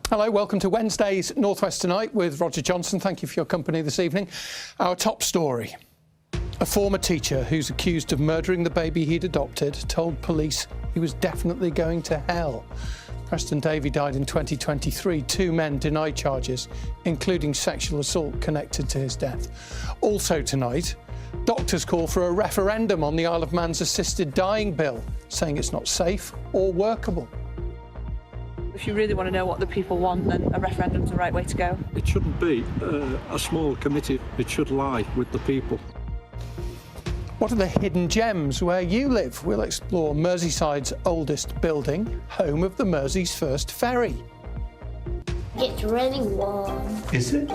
Hello, welcome to Wednesday's North West Tonight with Roger Johnson. Thank you for your company this evening. Our top story. A former teacher who's accused of murdering the baby he'd adopted told police he was definitely going to hell. Preston Davey died in 2023. Two men denied charges, including sexual assault connected to his death. Also tonight, doctors call for a referendum on the Isle of Man's assisted dying bill, saying it's not safe or workable. If you really want to know what the people want, then a referendum's the right way to go. It shouldn't be a small committee. It should lie with the people. What are the hidden gems where you live? We'll explore Merseyside's oldest building, home of the Mersey's first ferry. It's really warm. Is it?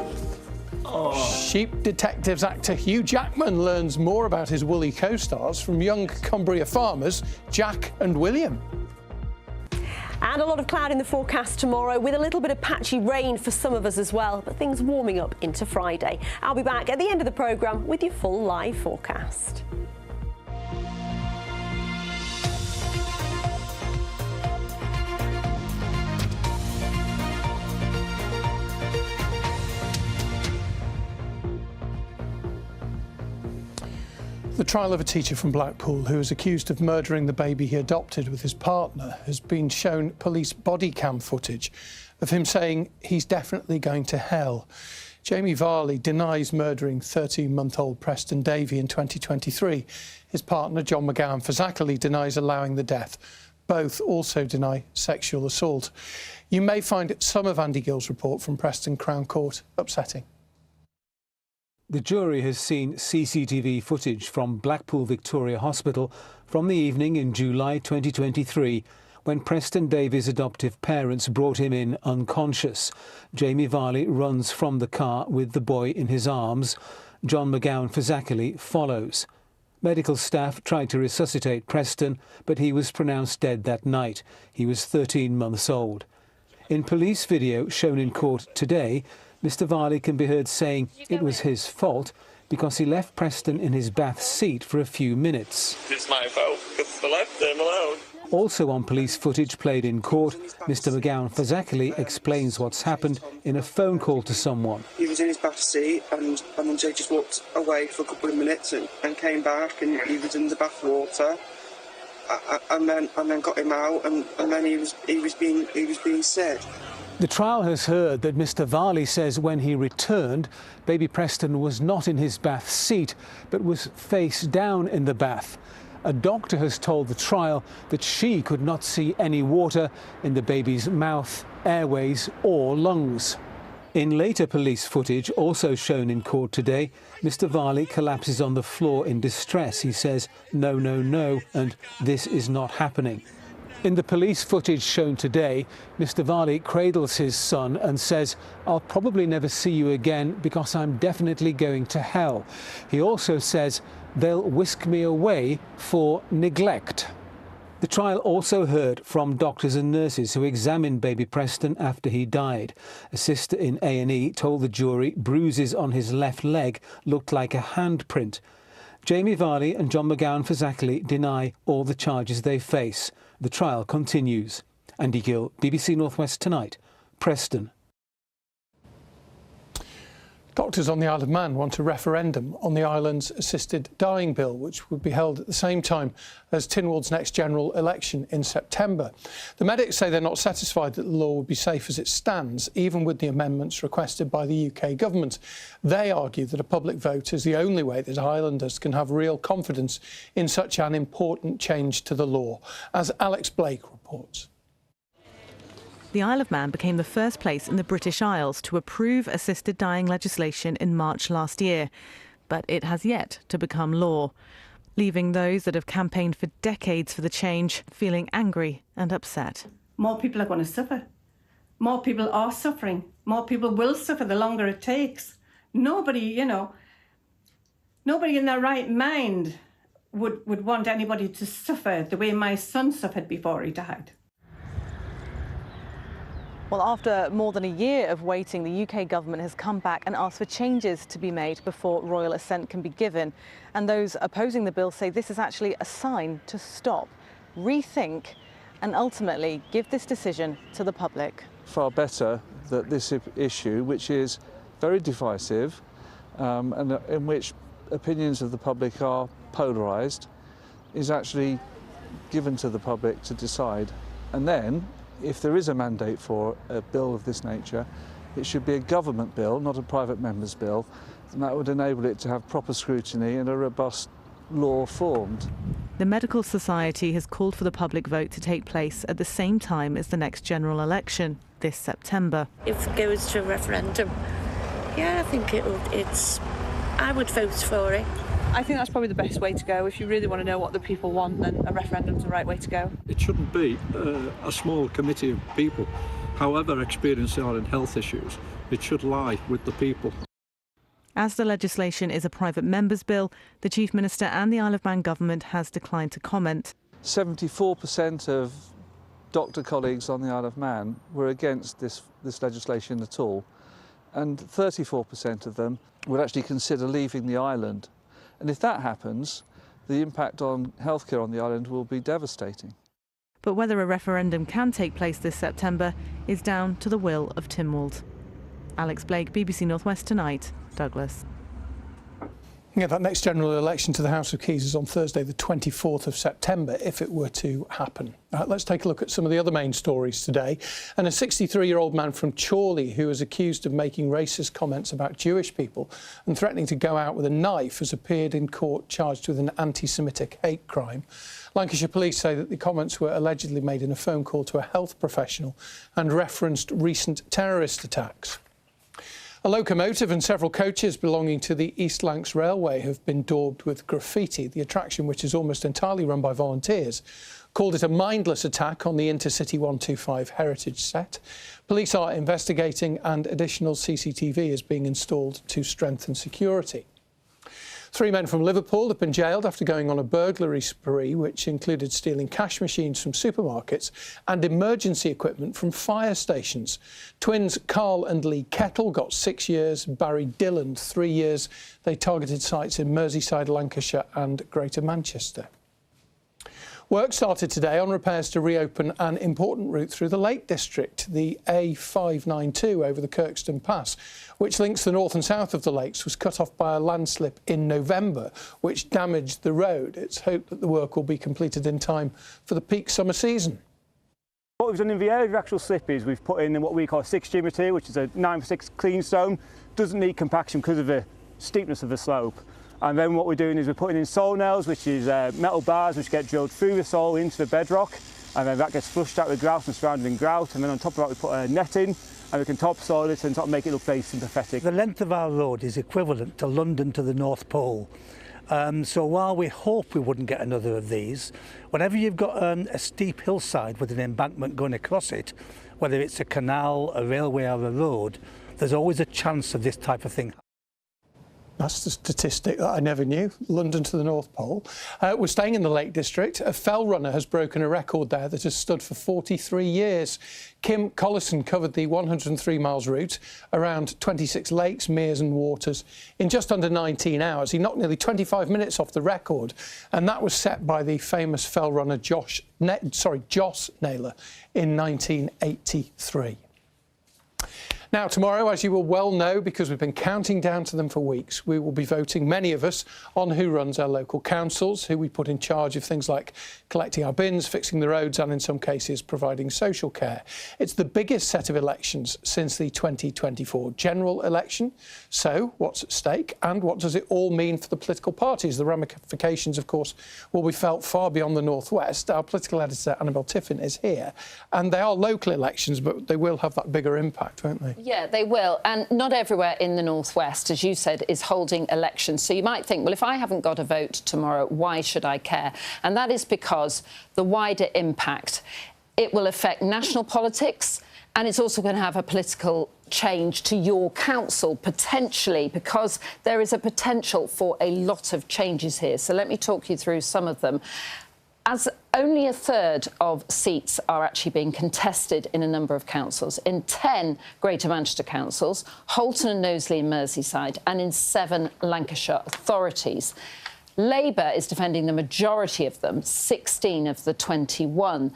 Oh. Sheep Detectives actor Hugh Jackman learns more about his woolly co-stars from young Cumbria farmers Jack and William. And a lot of cloud in the forecast tomorrow, with a little bit of patchy rain for some of us as well, but things warming up into Friday. I'll be back at the end of the programme with your full live forecast. The trial of a teacher from Blackpool who is accused of murdering the baby he adopted with his partner has been shown police body cam footage of him saying he's definitely going to hell. Jamie Varley denies murdering 13-month-old Preston Davey in 2023. His partner, John McGowan-Fazakerley, denies allowing the death. Both also deny sexual assault. You may find some of Andy Gill's report from Preston Crown Court upsetting. The jury has seen CCTV footage from Blackpool Victoria Hospital from the evening in July 2023 when Preston Davey's adoptive parents brought him in unconscious. Jamie Varley runs from the car with the boy in his arms. John McGowan-Fazakerley follows. Medical staff tried to resuscitate Preston, but he was pronounced dead that night. He was 13 months old. In police video shown in court today, Mr Varley can be heard saying it was his fault because he left Preston in his bath seat for a few minutes. It's my fault because I left him alone. Also on police footage played in court, Mr McGowan-Fazakerley explains what's happened in a phone call to someone. He was in his bath seat and then Jay just walked away for a couple of minutes and came back and he was in the bath water. And then got him out and then he was being said. The trial has heard that Mr Varley says when he returned, baby Preston was not in his bath seat, but was face down in the bath. A doctor has told the trial that she could not see any water in the baby's mouth, airways or lungs. In later police footage, also shown in court today, Mr Varley collapses on the floor in distress. He says, "No, no, no," and "This is not happening." In the police footage shown today, Mr Varley cradles his son and says, "I'll probably never see you again because I'm definitely going to hell." He also says, "They'll whisk me away for neglect." The trial also heard from doctors and nurses who examined baby Preston after he died. A sister in A&E told the jury bruises on his left leg looked like a handprint. Jamie Varley and John McGowan-Fazakerley deny all the charges they face. The trial continues. Andy Gill, BBC North West Tonight, Preston. Doctors on the Isle of Man want a referendum on the island's assisted dying bill, which would be held at the same time as Tynwald's next general election in September. The medics say they're not satisfied that the law would be safe as it stands, even with the amendments requested by the UK government. They argue that a public vote is the only way that islanders can have real confidence in such an important change to the law, as Alex Blake reports. The Isle of Man became the first place in the British Isles to approve assisted dying legislation in March last year, but it has yet to become law, leaving those that have campaigned for decades for the change feeling angry and upset. More people are going to suffer. More people are suffering. More people will suffer the longer it takes. Nobody in their right mind would want anybody to suffer the way my son suffered before he died. Well, after more than a year of waiting, the UK government has come back and asked for changes to be made before royal assent can be given. And those opposing the bill say this is actually a sign to stop, rethink and ultimately give this decision to the public. far better that this issue, which is very divisive and in which opinions of the public are polarised, is actually given to the public to decide. And then, if there is a mandate for a bill of this nature, it should be a government bill, not a private member's bill, and that would enable it to have proper scrutiny and a robust law formed. The Medical Society has called for the public vote to take place at the same time as the next general election this September. If it goes to a referendum, yeah, I think I would vote for it. I think that's probably the best way to go. If you really want to know what the people want, then a referendum's the right way to go. It shouldn't be a small committee of people, however experienced they are in health issues. It should lie with the people. As the legislation is a private member's bill, the Chief Minister and the Isle of Man government has declined to comment. 74% of doctor colleagues on the Isle of Man were against this legislation at all, and 34% of them would actually consider leaving the island. And if that happens, the impact on healthcare on the island will be devastating. But whether a referendum can take place this September is down to the will of Tynwald. Alex Blake, BBC North West Tonight, Douglas. Yeah, that next general election to the House of Keys is on Thursday, the 24th of September, if it were to happen. Let's take a look at some of the other main stories today. And a 63-year-old man from Chorley who is accused of making racist comments about Jewish people and threatening to go out with a knife has appeared in court charged with an anti-Semitic hate crime. Lancashire police say that the comments were allegedly made in a phone call to a health professional and referenced recent terrorist attacks. A locomotive and several coaches belonging to the East Lancs Railway have been daubed with graffiti. The attraction, which is almost entirely run by volunteers, called it a mindless attack on the Intercity 125 heritage set. Police are investigating and additional CCTV is being installed to strengthen security. 3 men from Liverpool have been jailed after going on a burglary spree which included stealing cash machines from supermarkets and emergency equipment from fire stations. Twins Carl and Lee Kettle got 6 years, Barry Dillon 3 years. They targeted sites in Merseyside, Lancashire and Greater Manchester. Work started today on repairs to reopen an important route through the Lake District, the A592 over the Kirkstone Pass, which links the north and south of the lakes, was cut off by a landslip in November, which damaged the road. It's hoped that the work will be completed in time for the peak summer season. What we've done in the area of the actual slip is we've put in what we call 6G material, which is a 9x6 clean stone. Doesn't need compaction because of the steepness of the slope. And then what we're doing is we're putting in soil nails, which is metal bars which get drilled through the soil into the bedrock, and then that gets flushed out with grout and surrounded in grout, and then on top of that we put a net in, and we can topsoil it and sort of make it look very sympathetic. The length of our road is equivalent to London to the North Pole. So while we hope we wouldn't get another of these, whenever you've got a steep hillside with an embankment going across it, whether it's a canal, a railway or a road, there's always a chance of this type of thing. That's the statistic that I never knew, London to the North Pole. We're staying in the Lake District. A fell runner has broken a record there that has stood for 43 years. Kim Collison covered the 103 miles route around 26 lakes, meres and waters in just under 19 hours. He knocked nearly 25 minutes off the record, and that was set by the famous fell runner Joss Naylor in 1983. Now, tomorrow, as you will well know, because we've been counting down to them for weeks, we will be voting, many of us, on who runs our local councils, who we put in charge of things like collecting our bins, fixing the roads and, in some cases, providing social care. It's the biggest set of elections since the 2024 general election. So, what's at stake and what does it all mean for the political parties? The ramifications, of course, will be felt far beyond the North West. Our political editor, Annabel Tiffin, is here. And they are local elections, but they will have that bigger impact, won't they? Yeah, they will. And not everywhere in the North West, as you said, is holding elections. So you might think, well, if I haven't got a vote tomorrow, why should I care? And that is because the wider impact, it will affect national politics, and it's also going to have a political change to your council, potentially, because there is a potential for a lot of changes here. So let me talk you through some of them. As only a third of seats are actually being contested in a number of councils, in 10 Greater Manchester councils, Holton and Knowsley in Merseyside, and in 7 Lancashire authorities. Labour is defending the majority of them, 16 of the 21.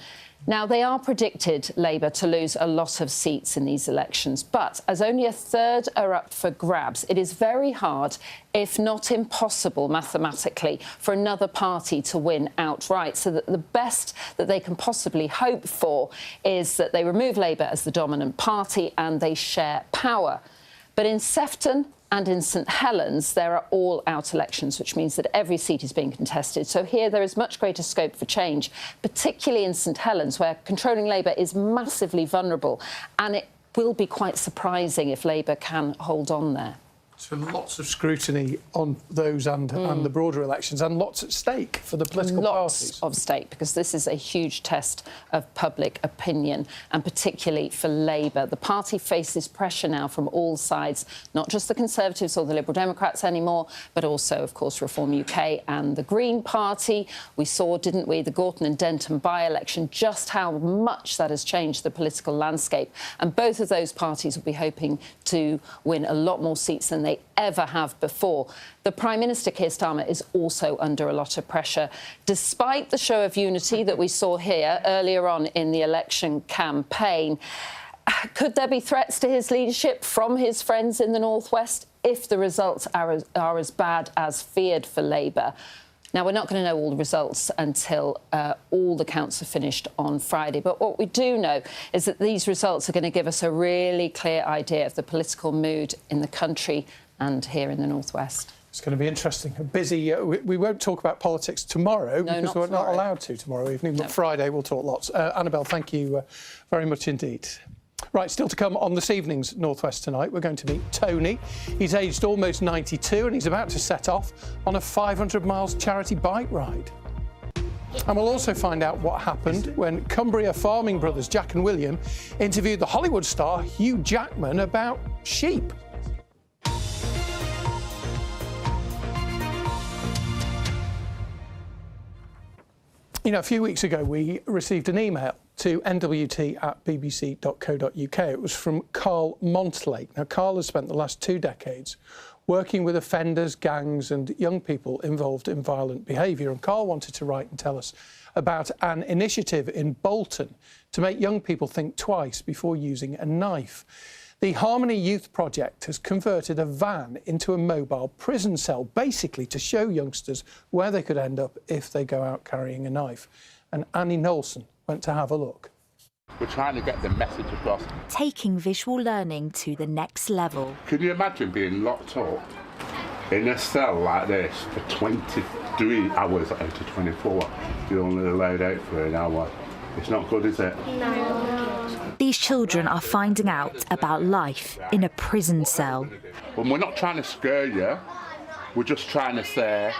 Now, they are predicted, Labour, to lose a lot of seats in these elections, but as only a third are up for grabs, it is very hard, if not impossible mathematically, for another party to win outright, so that the best that they can possibly hope for is that they remove Labour as the dominant party and they share power. But in Sefton and in St Helens, there are all-out elections, which means that every seat is being contested. So here there is much greater scope for change, particularly in St Helens, where controlling Labour is massively vulnerable. And it will be quite surprising if Labour can hold on there. So lots of scrutiny on those and the broader elections, and lots at stake for the political parties. Lots of stake, because this is a huge test of public opinion, and particularly for Labour. The party faces pressure now from all sides, not just the Conservatives or the Liberal Democrats anymore, but also, of course, Reform UK and the Green Party. We saw, didn't we, the Gorton and Denton by-election, just how much that has changed the political landscape. And both of those parties will be hoping to win a lot more seats than they ever have before. The Prime Minister, Keir Starmer, is also under a lot of pressure. Despite the show of unity that we saw here earlier on in the election campaign, could there be threats to his leadership from his friends in the North West if the results are as bad as feared for Labour? Now, we're not going to know all the results until all the counts are finished on Friday. But what we do know is that these results are going to give us a really clear idea of the political mood in the country and here in the North West. It's going to be interesting. A busy... we won't talk about politics tomorrow, because we're not allowed to tomorrow evening. But Friday we'll talk lots. Annabelle, thank you very much indeed. Right, still to come on this evening's North West Tonight, we're going to meet Tony. He's aged almost 92 and he's about to set off on a 500 miles charity bike ride. And we'll also find out what happened when Cumbria farming brothers Jack and William interviewed the Hollywood star Hugh Jackman about sheep. You know, a few weeks ago we received an email to nwt@bbc.co.uk. It was from Carl Montlake. Now, Carl has spent the last 2 decades working with offenders, gangs and young people involved in violent behaviour. And Carl wanted to write and tell us about an initiative in Bolton to make young people think twice before using a knife. The Harmony Youth Project has converted a van into a mobile prison cell, basically to show youngsters where they could end up if they go out carrying a knife. And Annie Knowlson went to have a look. We're trying to get the message across. Taking visual learning to the next level. Can you imagine being locked up in a cell like this for 23 hours out of 24? You're only allowed out for an hour. It's not good, is it? No. These children are finding out about life in a prison cell. Well, we're not trying to scare you. We're just trying to say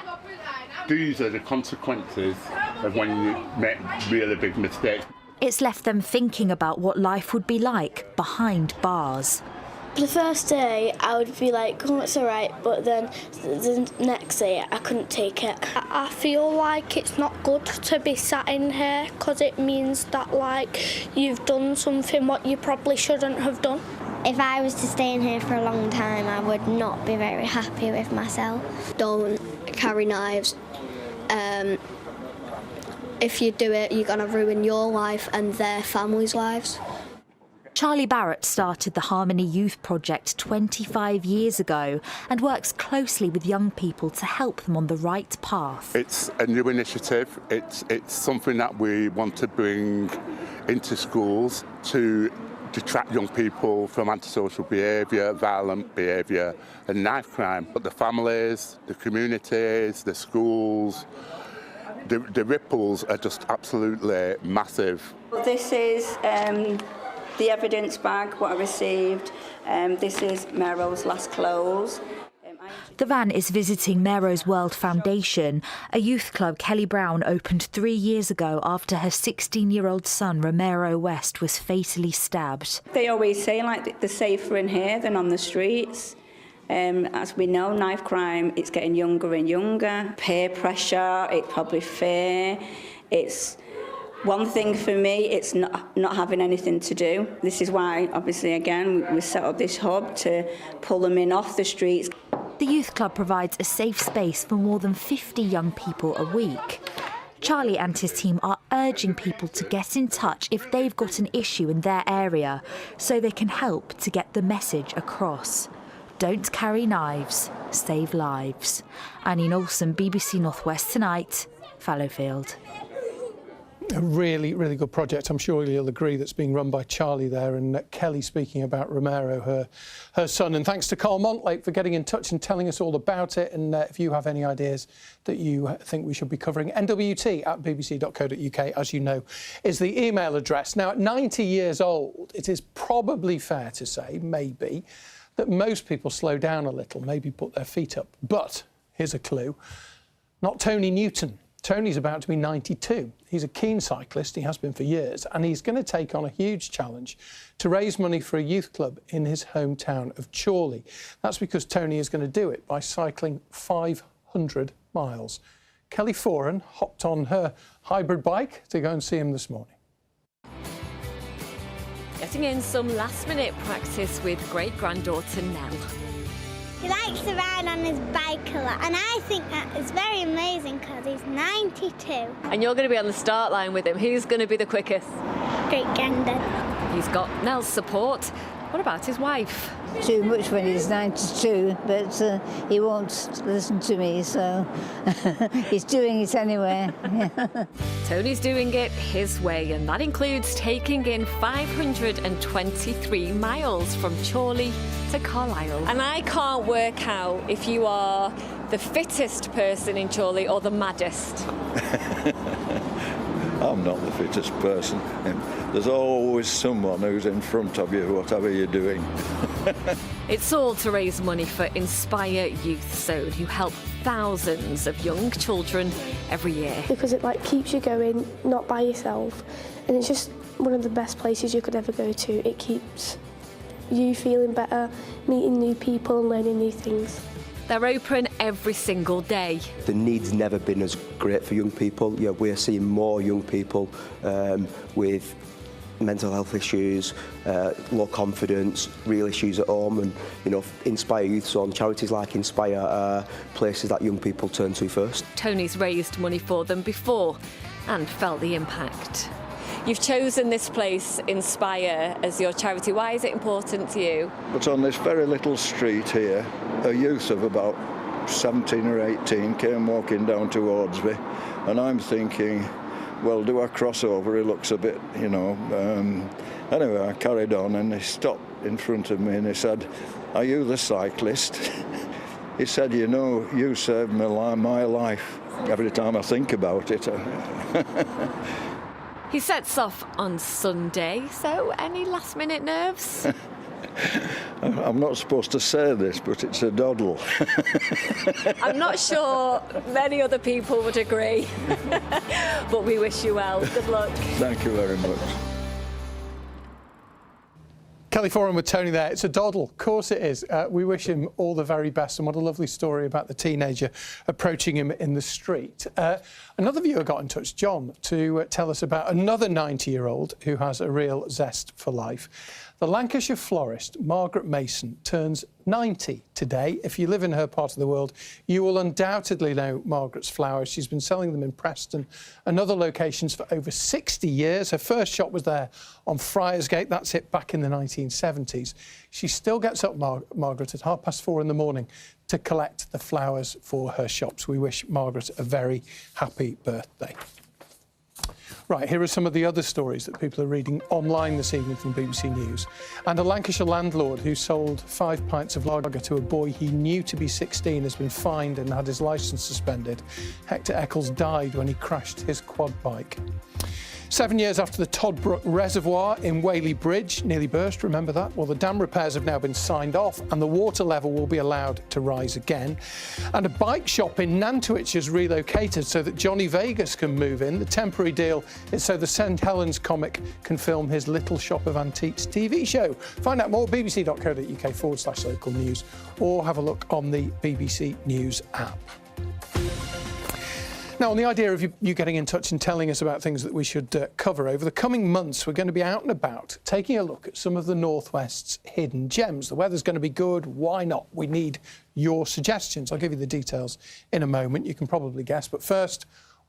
these are the consequences of when you make really big mistakes. It's left them thinking about what life would be like behind bars. The first day I would be like, oh, it's all right, but then the next day I couldn't take it. I feel like it's not good to be sat in here because it means that, like, you've done something what you probably shouldn't have done. If I was to stay in here for a long time, I would not be very happy with myself. Don't carry knives. If you do it, you're going to ruin your life and their families' lives. Charlie Barrett started the Harmony Youth Project 25 years ago and works closely with young people to help them on the right path. It's a new initiative. It's something that we want to bring into schools to detract young people from antisocial behaviour, violent behaviour and knife crime. But the families, the communities, the schools, the ripples are just absolutely massive. This is the evidence bag, what I received. This is Mero's last clothes. The van is visiting Mero's World Foundation, a youth club Kelly Brown opened 3 years ago after her 16-year-old son, Romero West, was fatally stabbed. They always say, like, they're safer in here than on the streets. As we know, knife crime, it's getting younger and younger. Peer pressure, it's probably fear. It's one thing for me, it's not having anything to do. This is why, obviously, again, we set up this hub to pull them in off the streets. The youth club provides a safe space for more than 50 young people a week. Charlie and his team are urging people to get in touch if they've got an issue in their area, so they can help to get the message across. Don't carry knives, save lives. Annie Olsen, BBC North West Tonight, Fallowfield. A really, really good project. I'm sure you'll agree that's being run by Charlie there, and Kelly speaking about Romero, her son. And thanks to Carl Montlake for getting in touch and telling us all about it. And if you have any ideas that you think we should be covering, nwt@bbc.co.uk, as you know, is the email address. Now, at 90 years old, it is probably fair to say, maybe, that most people slow down a little, maybe put their feet up. But here's a clue. Not Tony Newton. Tony's about to be 92. He's a keen cyclist, he has been for years, and he's going to take on a huge challenge to raise money for a youth club in his hometown of Chorley. That's because Tony is going to do it by cycling 500 miles. Kelly Foran hopped on her hybrid bike to go and see him this morning. Getting in some last-minute practice with great-granddaughter Nell. He likes to ride on his bike a lot, and I think that is very amazing because he's 92. And you're going to be on the start line with him. Who's going to be the quickest? Great-granddad. He's got Nell's support. What about his wife? Too much when he's 92, but he won't listen to me, so he's doing it anyway. Tony's doing it his way, and that includes taking in 523 miles from Chorley to Carlisle. And I can't work out if you are the fittest person in Chorley or the maddest. I'm not the fittest person. There's always someone who's in front of you, whatever you're doing. It's all to raise money for Inspire Youth Zone, who help thousands of young children every year. Because it keeps you going, not by yourself, and it's just one of the best places you could ever go to. It keeps you feeling better, meeting new people and learning new things. They're open every single day. The need's never been as great for young people. Yeah, we're seeing more young people with mental health issues, low confidence, real issues at home, and Inspire Youth Zone, charities like Inspire are places that young people turn to first. Tony's raised money for them before and felt the impact. You've chosen this place, Inspire, as your charity. Why is it important to you? But on this very little street here, a youth of about 17 or 18 came walking down towards me, and I'm thinking, well, do I cross over? He looks a bit, Anyway, I carried on, and he stopped in front of me and he said, "Are you the cyclist?" He said, "You saved my life." Every time I think about it. He sets off on Sunday, so any last-minute nerves? I'm not supposed to say this, but it's a doddle. I'm not sure many other people would agree, but we wish you well. Good luck. Thank you very much. Kelly Foran with Tony there. It's a doddle. Of course it is. We wish him all the very best, and what a lovely story about the teenager approaching him in the street. Another viewer got in touch, John, to tell us about another 90-year-old who has a real zest for life. The Lancashire florist, Margaret Mason, turns 90 today. If you live in her part of the world, you will undoubtedly know Margaret's flowers. She's been selling them in Preston and other locations for over 60 years. Her first shop was there on Friarsgate. That's it, back in the 1970s. She still gets up, Margaret, at 4:30 in the morning to collect the flowers for her shops. We wish Margaret a very happy birthday. Right, here are some of the other stories that people are reading online this evening from BBC News. And a Lancashire landlord who sold 5 pints of lager to a boy he knew to be 16 has been fined and had his licence suspended. Hector Eccles died when he crashed his quad bike. 7 years after the Toddbrook Reservoir in Whaley Bridge nearly burst, remember that? Well, the dam repairs have now been signed off and the water level will be allowed to rise again. And a bike shop in Nantwich is relocated so that Johnny Vegas can move in. The temporary deal is so the St Helens comic can film his Little Shop of Antiques TV show. Find out more, bbc.co.uk/local news, or have a look on the BBC News app. Now, on the idea of you getting in touch and telling us about things that we should cover, over the coming months, we're going to be out and about taking a look at some of the North West's hidden gems. The weather's going to be good. Why not? We need your suggestions. I'll give you the details in a moment. You can probably guess. But first,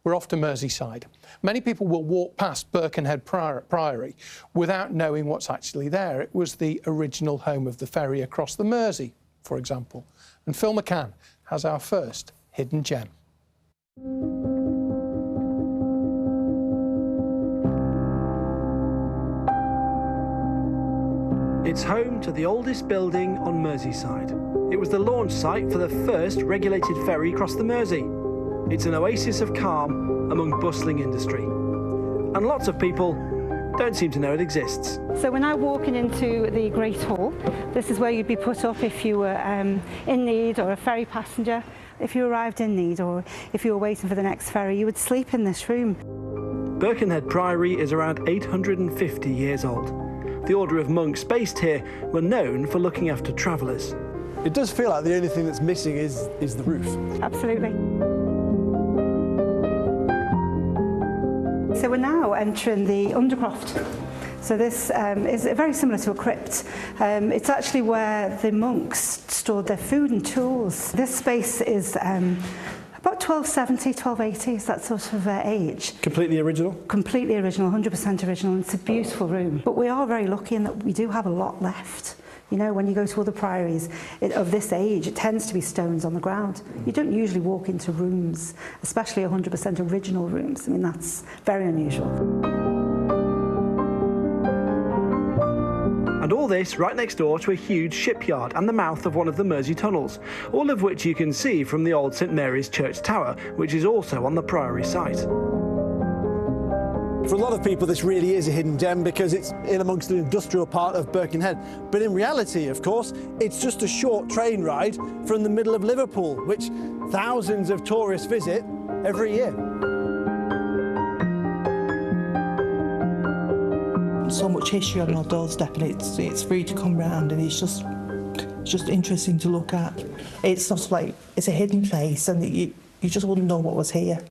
We're off to Merseyside. Many people will walk past Birkenhead Priory without knowing what's actually there. It was the original home of the ferry across the Mersey, for example. And Phil McCann has our first hidden gem. It's home to the oldest building on Merseyside. It was the launch site for the first regulated ferry across the Mersey. It's an oasis of calm among bustling industry. And lots of people don't seem to know it exists. So we're now walking into the Great Hall. This is where you'd be put up if you were in need or a ferry passenger. If you arrived in need or if you were waiting for the next ferry, you would sleep in this room. Birkenhead Priory is around 850 years old. The order of monks based here were known for looking after travellers. It does feel like the only thing that's missing is the roof. Absolutely. So we're now entering the undercroft. So this is very similar to a crypt. It's actually where the monks stored their food and tools. This space is about 1270, 1280, is that sort of age. Completely original? Completely original, 100% original. It's a beautiful room. But we are very lucky in that we do have a lot left. You know, when you go to other priories of this age, it tends to be stones on the ground. You don't usually walk into rooms, especially 100% original rooms. I mean, that's very unusual. And all this right next door to a huge shipyard and the mouth of one of the Mersey tunnels, all of which you can see from the old St Mary's Church Tower, which is also on the Priory site. For a lot of people, this really is a hidden gem because it's in amongst the industrial part of Birkenhead. But in reality, of course, it's just a short train ride from the middle of Liverpool, which thousands of tourists visit every year. So much history on our doorstep, and it's free to come round, and it's just interesting to look at. It's sort of like it's a hidden place, and you just wouldn't know what was here.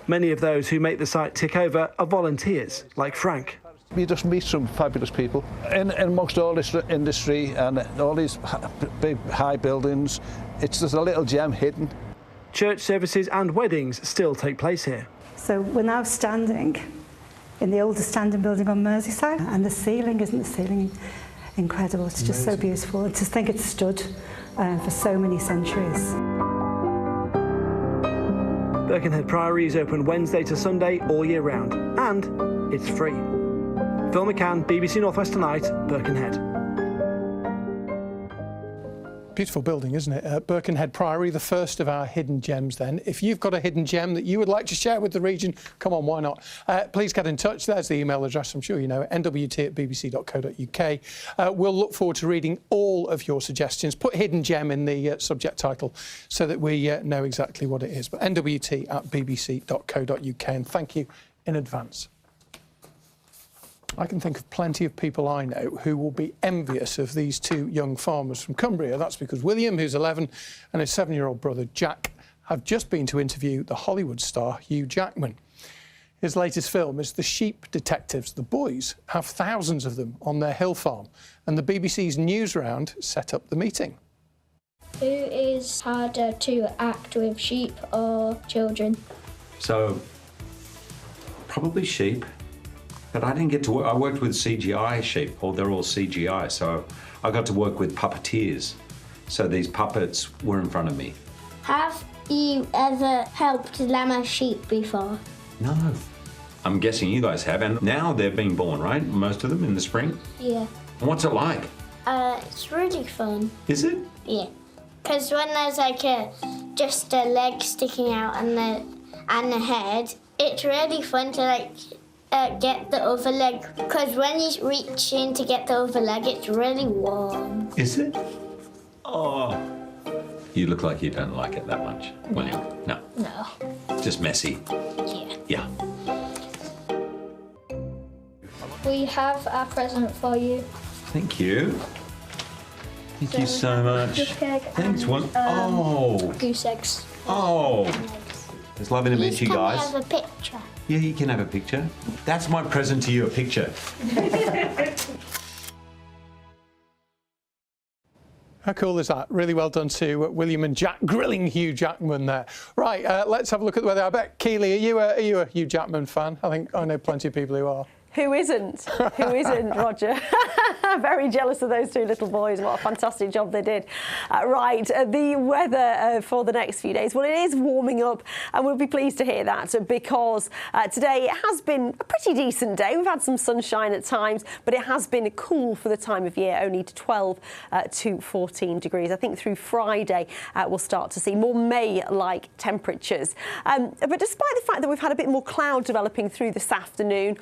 Many of those who make the site tick over are volunteers, like Frank. You just meet some fabulous people. In amongst all this industry and all these big high buildings, it's just a little gem hidden. Church services and weddings still take place here. So we're now standing in the oldest standing building on Merseyside, and the ceiling, isn't the ceiling incredible? It's just so beautiful. And to think it's stood for so many centuries. Birkenhead Priory is open Wednesday to Sunday all year round, and it's free. Phil McCann, BBC North West Tonight, Birkenhead. Beautiful building, isn't it? Birkenhead Priory, the first of our hidden gems then. If you've got a hidden gem that you would like to share with the region, come on, why not? Please get in touch. There's the email address, I'm sure you know, nwt@bbc.co.uk. We'll look forward to reading all of your suggestions. Put hidden gem in the subject title so that we know exactly what it is. But nwt@bbc.co.uk, and thank you in advance. I can think of plenty of people I know who will be envious of these two young farmers from Cumbria. That's because William, who's 11, and his 7-year-old brother, Jack, have just been to interview the Hollywood star Hugh Jackman. His latest film is The Sheep Detectives. The boys have thousands of them on their hill farm, and the BBC's News Round set up the meeting. Who is harder to act with, sheep or children? So, probably sheep. But I didn't get to work. I worked with CGI sheep, or they're all CGI, so I got to work with puppeteers. So these puppets were in front of me. Have you ever helped lamb a sheep before? No. I'm guessing you guys have, and now they're being born, right? Most of them in the spring? Yeah. And what's it like? It's really fun. Is it? Yeah. Because when there's like just a leg sticking out and the head, it's really fun to like get the other leg, because when you reach in to get the other leg, it's really warm. Is it? Oh. You look like you don't like it that much, William. No. No. Just messy. Yeah. Yeah. We have our present for you. Thank you. Thank you so much. Fish egg Thanks, and, one. Oh. Goose eggs. Oh. It's lovely to meet you guys. Can have a picture. Yeah, you can have a picture. That's my present to you, a picture. How cool is that? Really well done to William and Jack grilling Hugh Jackman there. Right, let's have a look at the weather. I bet, Keely, are you a Hugh Jackman fan? I think I know plenty of people who are. Who isn't? Who isn't, Roger? Very jealous of those two little boys. What a fantastic job they did. The weather for the next few days. Well, it is warming up, and we'll be pleased to hear that because today it has been a pretty decent day. We've had some sunshine at times, but it has been cool for the time of year, only to 12 to 14 degrees. I think through Friday we'll start to see more May-like temperatures. But despite the fact that we've had a bit more cloud developing through this afternoon,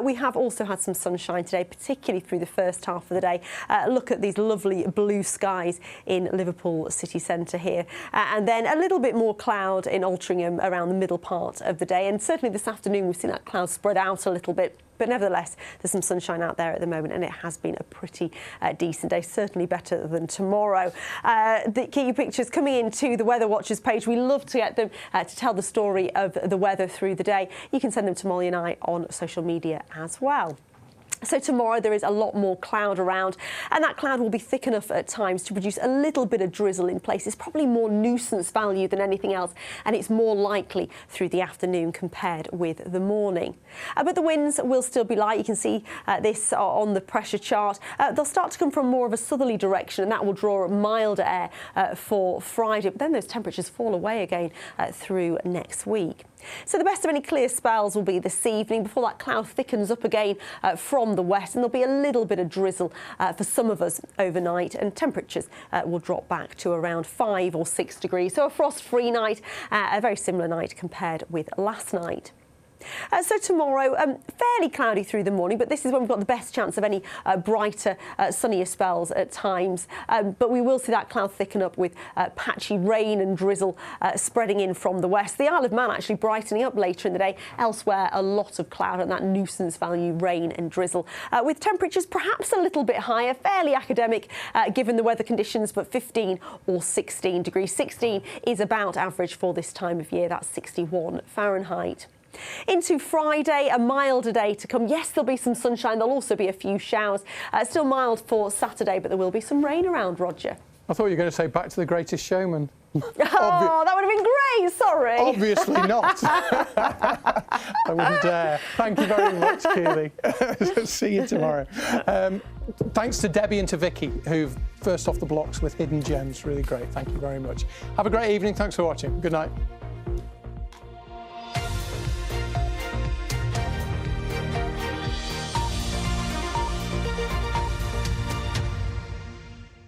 we have also had some sunshine today, particularly through the first half of the day. Look at these lovely blue skies in Liverpool city centre here. And then a little bit more cloud in Altrincham around the middle part of the day. And certainly this afternoon we've seen that cloud spread out a little bit. But nevertheless, there's some sunshine out there at the moment, and it has been a pretty decent day, certainly better than tomorrow. The key pictures coming into the Weather Watchers page. We love to get them to tell the story of the weather through the day. You can send them to Molly and I on social media as well. So tomorrow there is a lot more cloud around, and that cloud will be thick enough at times to produce a little bit of drizzle in places, probably more nuisance value than anything else, and it's more likely through the afternoon compared with the morning. But the winds will still be light. You can see this on the pressure chart. They'll start to come from more of a southerly direction, and that will draw milder air for Friday, but then those temperatures fall away again through next week. So the best of any clear spells will be this evening before that cloud thickens up again from the west, and there'll be a little bit of drizzle for some of us overnight, and temperatures will drop back to around 5 or 6 degrees. So a frost-free night, a very similar night compared with last night. So tomorrow, fairly cloudy through the morning, but this is when we've got the best chance of any brighter, sunnier spells at times. But we will see that cloud thicken up with patchy rain and drizzle spreading in from the west. The Isle of Man actually brightening up later in the day. Elsewhere, a lot of cloud and that nuisance value rain and drizzle. With temperatures perhaps a little bit higher, fairly academic given the weather conditions, but 15 or 16 degrees. 16 is about average for this time of year. That's 61 Fahrenheit. Into Friday, a milder day to come. Yes, there'll be some sunshine. There'll also be a few showers. Still mild for Saturday, but there will be some rain around, Roger. I thought you were going to say back to The Greatest Showman. Oh, that would have been great. Sorry. Obviously not. I wouldn't dare. Thank you very much, Keely. See you tomorrow. Thanks to Debbie and to Vicky, who've first off the blocks with hidden gems. Really great. Thank you very much. Have a great evening. Thanks for watching. Good night.